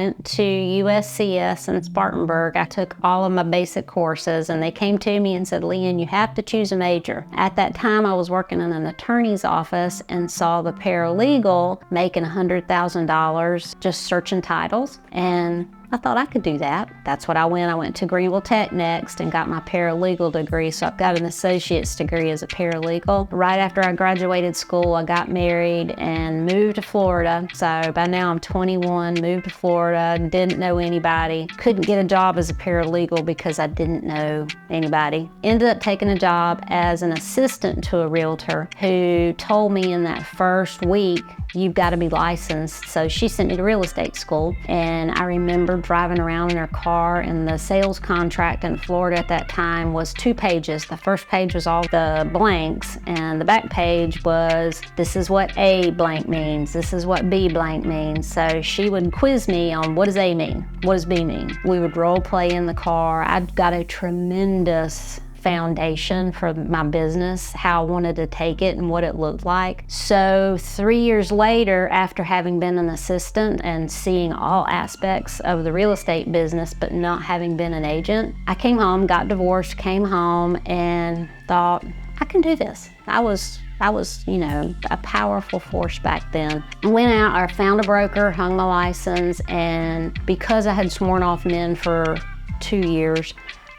went to USCS in Spartanburg. I took all of my basic courses, and they came to me and said, Leanne, you have to choose a major. At that time, I was working in an attorney's office and saw the paralegal making $100,000 just searching titles. And I thought I could do that. That's what I went. I went to Greenville Tech next and got my paralegal degree. So I've got an associate's degree as a paralegal. Right after I graduated school, I got married and moved to Florida. So by now I'm 21, moved to Florida, didn't know anybody. Couldn't get a job as a paralegal because I didn't know anybody. Ended up taking a job as an assistant to a realtor who told me in that first week, you've got to be licensed. So she sent me to real estate school, and I remember driving around in her car, and the sales contract in Florida at that time was 2 pages. The first page was all the blanks, and the back page was, this is what A blank means, this is what B blank means. So she would quiz me on what does A mean, what does B mean. We would role play in the car. I'd got a tremendous foundation for my business, how I wanted to take it and what it looked like. So 3 years later, after having been an assistant and seeing all aspects of the real estate business, but not having been an agent, I came home, got divorced, came home, and thought, I can do this. I was, a powerful force back then. I went out, I found a broker, hung my license, and because I had sworn off men for 2 years,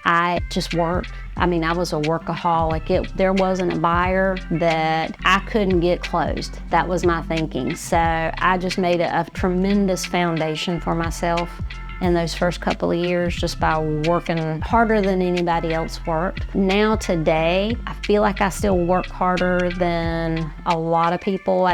I just worked. I was a workaholic. There wasn't a buyer that I couldn't get closed. That was my thinking. So I just made a tremendous foundation for myself in those first couple of years just by working harder than anybody else worked. Now today, I feel like I still work harder than a lot of people. I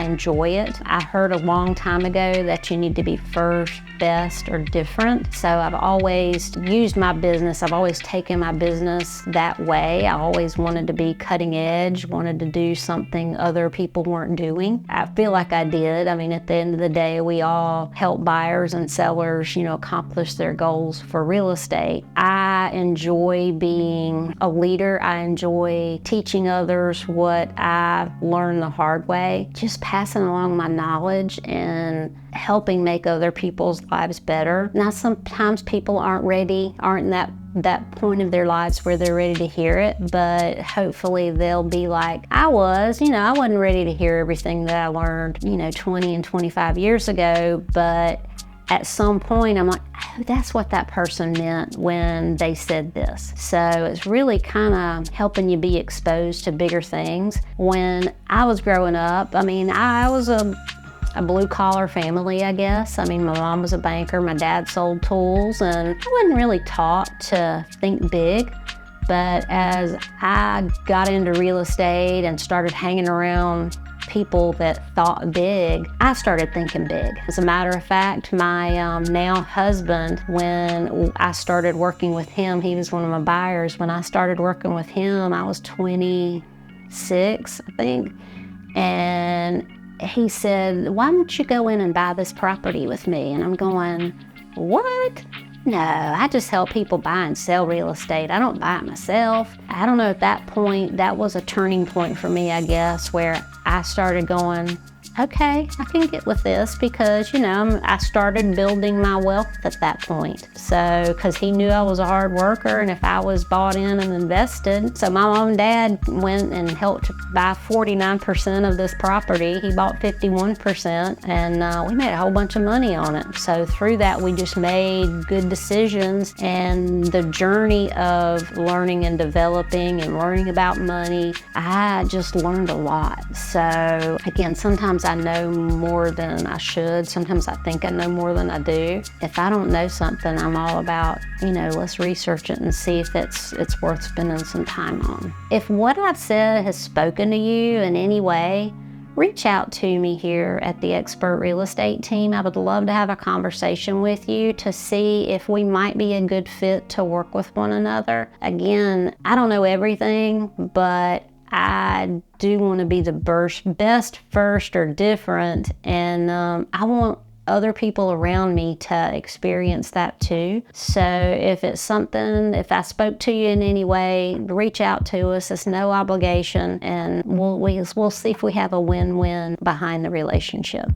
enjoy it. I heard a long time ago that you need to be first, best, or different. So I've always used my business. I've always taken my business that way. I always wanted to be cutting edge, wanted to do something other people weren't doing. I feel like I did. At the end of the day, we all help buyers and sellers accomplish their goals for real estate. I enjoy being a leader. I enjoy teaching others what I learned the hard way, just passing along my knowledge and helping make other people's lives better. Now, sometimes people aren't in that point of their lives where they're ready to hear it, but hopefully they'll be like I was. I wasn't ready to hear everything that I learned, 20 and 25 years ago, but at some point, I'm like, oh, that's what that person meant when they said this. So it's really kind of helping you be exposed to bigger things. When I was growing up, I was a blue-collar family, I guess. My mom was a banker, my dad sold tools, and I wasn't really taught to think big. But as I got into real estate and started hanging around people that thought big, I started thinking big. As a matter of fact, my now husband, when I started working with him, he was one of my buyers. When I started working with him, I was 26, I think. And he said, why don't you go in and buy this property with me? And I'm going, what? No, I just help people buy and sell real estate. I don't buy it myself. I don't know, at that point, that was a turning point for me, I guess, where I started going, okay, I can get with this because, I started building my wealth at that point. So, because he knew I was a hard worker and if I was bought in and invested. So my mom and dad went and helped buy 49% of this property. He bought 51% and we made a whole bunch of money on it. So through that, we just made good decisions, and the journey of learning and developing and learning about money, I just learned a lot. So again, sometimes I know more than I should. Sometimes I think I know more than I do. If I don't know something, I'm all about, let's research it and see if it's worth spending some time on. If what I've said has spoken to you in any way, reach out to me here at the Expert Real Estate Team. I would love to have a conversation with you to see if we might be a good fit to work with one another. Again, I don't know everything, but I do want to be the best, first, or different, and I want other people around me to experience that too. So if it's something, if I spoke to you in any way, reach out to us. It's no obligation, and we'll see if we have a win-win behind the relationship.